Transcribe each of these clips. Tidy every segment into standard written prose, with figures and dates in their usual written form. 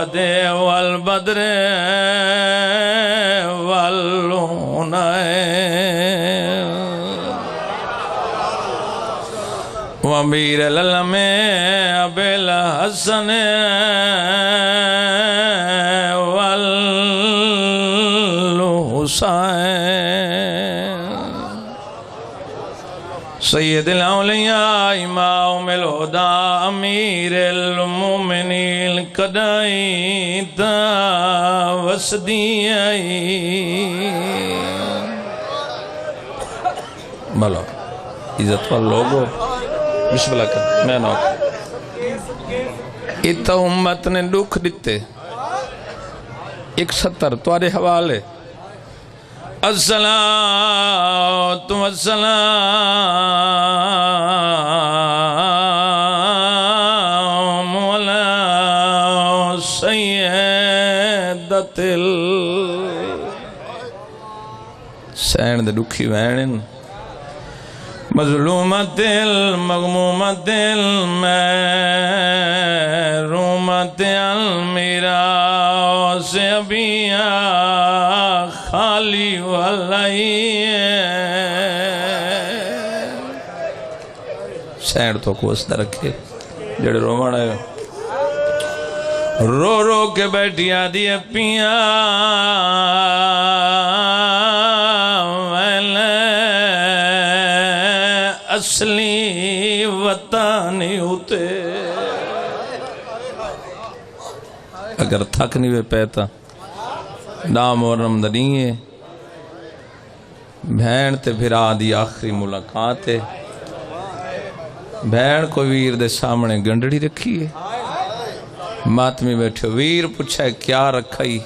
والبدر والعنين وامير العلم ابي الحسن والحسين سید الاولیاء امام الہدا امیر المومنین کدائی تا وسدی آئی بلو عزت وال لوگو بسم اللہ کر میں نو ایتا امت نے دکھ دیتے 170 توارے حوالے الصلاة والسلام على سيدة سین دے دکھی وینن مظلومت المغمومت المحرومت المیراث ابیا خالی والائی سینڈ تو کو اس طرح رکھے جڑے رومان آئے رو رو کے بیٹھی آدھی اپیاں اصلی وطانی ہوتے اگر تھک نہیں ہوئے پیتا نام اور رمدنی ہے بھین تے بھرا دی آخری ملاقات ہے بھین کو ویر دے سامنے گنڈڑی رکھی ہے ماتمی بیٹھے ویر پوچھا ہے کیا رکھائی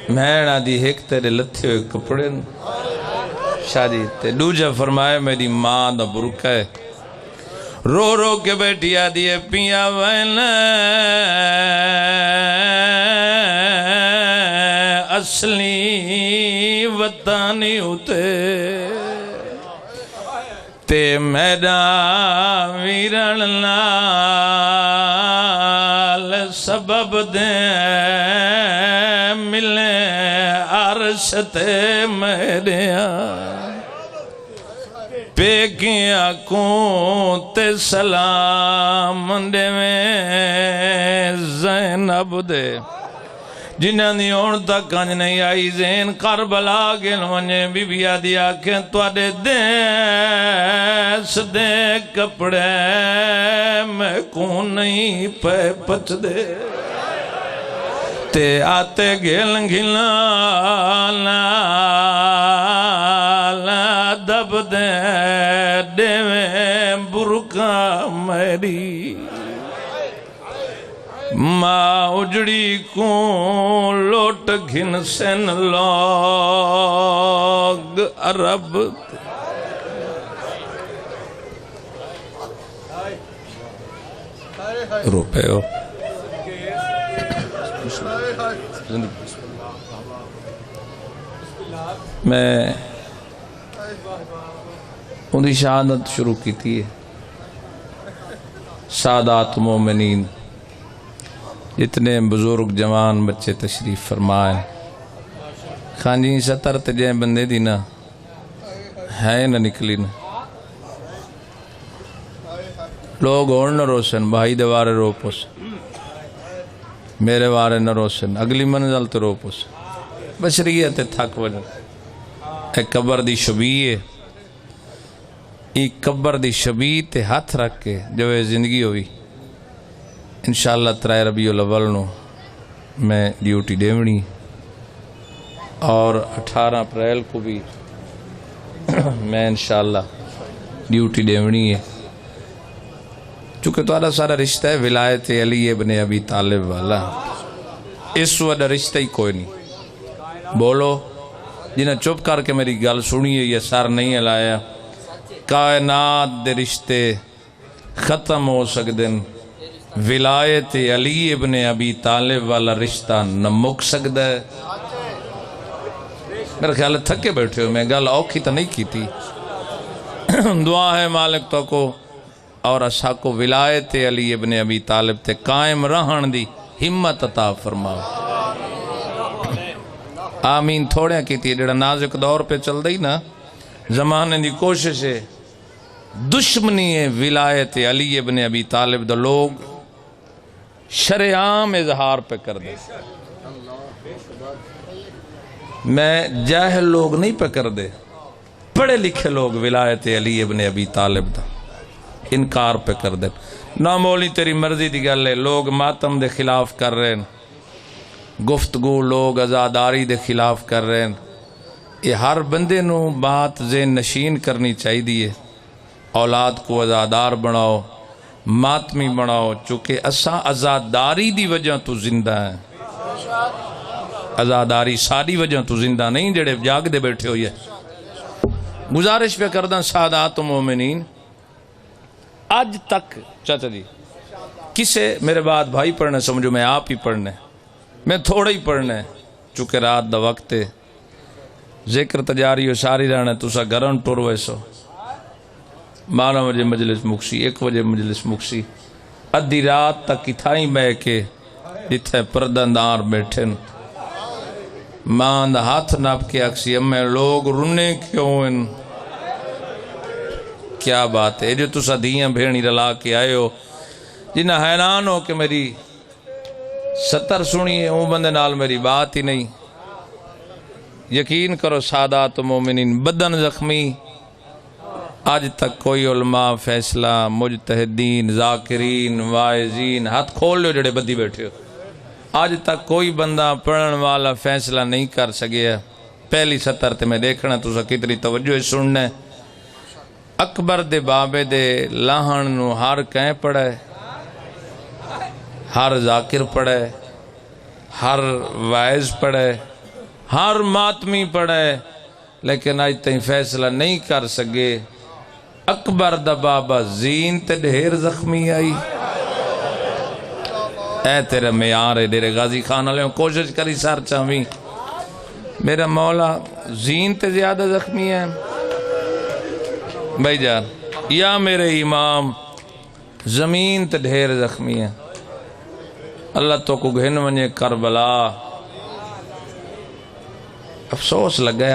بھین آدھی ایک تیرے لتھے ہوئے کپڑے شادی تے دوجہ فرمائے میری ماں دا برکہ ہے رو رو کے بیٹھی آدھی ہے پیا وین اصلی وطانی ہوتے تے میڈا ویرن لال سبب دے ملے عرش تے میڈیا پیکیاں کون تے سلام دے میں زینب دے جنہاں دی اون تک کنج نہیں آئی زین کربلا گن ونجے بی بی آدھی آکھیں توڑے دیس دے کپڑے میں کون نہیں پہ پچ دے تے آتے گھل گھلانا دب دے دیویں برکا میری ماں اجڑی کون لوٹ گھن سن لوگ عرب روپے ہو میں انہی شہادت شروع کی تھی سادات مومنین جتنے بزرگ جوان بچے تشریف فرمائیں خانجی ستر تجھے بندے دی نا ہے نہ نکلی نا لوگ اور نہ روسن بھائی دے وارے رو پوس میرے وارے نہ روسن اگلی منزل تے رو پوس بشریت تھک وجن اے قبر دی شبیہ ایک قبر دی شبیہ تے ہاتھ رکھ کے جو اے زندگی ہوئی انشاءاللہ 3 ربیع الاول نو میں ڈیوٹی دیونی اور 18 اپریل کو بھی میں انشاءاللہ ڈیوٹی دیونی ہے چونکہ تمہارا سارا رشتہ ہے ولایت علی ابن ابی طالب والا اس وقت رشتہ ہی کوئی نہیں بولو جنہیں چپ کر کے میری گل سنیے یہ سر نہیں ہلایا کائنات دے رشتے ختم ہو سکدن ولایت علی ابن ابی طالب والا رشتہ نہ مک سکتا ہے میرا خیال ہے تھکے بیٹھے ہو میں گل اوکھی تو نہیں کی تھی دعا ہے مالک تو کو اور اسا کو ولایت علی ابن ابی طالب تے قائم رہن دی ہمت عطا فرماؤ. آمین. تھوڑے کیتی جڑا نازک دور پہ چل دی نا زمانے دی کوشش ہے دشمنی ہے ولایت علی ابن ابی طالب دا لوگ شرعام اظہار پہ کر دے. میں جاہل لوگ نہیں پہ کر دے، پڑھے لکھے لوگ ولایت علی ابن ابی طالب دا انکار پہ کر دے. نہ مولی تیری مرضی دی گل ہے، لوگ ماتم دے خلاف کر رہے ہیں، گفتگو لوگ عزاداری دے خلاف کر رہے ہیں. یہ ہر بندے نو بات ذہن نشین کرنی چاہیے. اولاد کو عزادار بناؤ، ماتمی بناؤ، چونکہ اساں عزاداری دی وجہ تو زندہ ہیں. عزاداری ساری وجہ تو زندہ نہیں جڑے جاگ دے بیٹھے ہوئے. گزارش پہ کردہ سادات و مومنین، آج تک چاچا جی کسے میرے بعد بھائی پڑھنے سمجھو میں آپ ہی پڑھنے، میں تھوڑا ہی پڑھنے چونکہ رات دا وقت ہے. ذکر تجاری ہو ساری رہنا تسا گرن ٹور ویسو 12 بجے مجلس مکسی، 1 بجے مجلس مکسی، ادھی رات تک کتھائیں بے کے جتھے پردندار بیٹھے ماں دا ہاتھ ناپ کے اکسی میں لوگ رنے کیوں ان. کیا بات ہے جو تسا دیاں بھیڑی رلا کے آئے ہو، جنہ حیران ہو کہ میری 70 سنی ہے وہ بندے نال میری بات ہی نہیں. یقین کرو سادات و مومنین، بدن زخمی آج تک کوئی علماء فیصلہ مجتہدین ذاکرین واعظین ہاتھ کھول لو جڑے بدی بیٹھے ہو، آج تک کوئی بندہ پڑھن والا فیصلہ نہیں کر سکیا. پہلی 70 تے میں دیکھنا تو کتنی توجہ سننے. اکبر دے بابے دے لاہن نو ہر کہیں پڑھے، ہر ذاکر پڑھے، ہر واعظ پڑھے، ہر ماتمی پڑھے، لیکن آج تین فیصلہ نہیں کر سکے. اکبر دا بابا زین تے ڈھیر زخمی آئی. اے تیرے معیار ہے ڈیرے غازی خان علیہ کوشش کری سار چاہویں. میرا مولا زین تے زیادہ زخمی ہے بھائی جان، یا میرے امام زمین تے ڈھیر زخمی ہے. اللہ تو کو گھن ونجے کربلا. افسوس لگ گیا.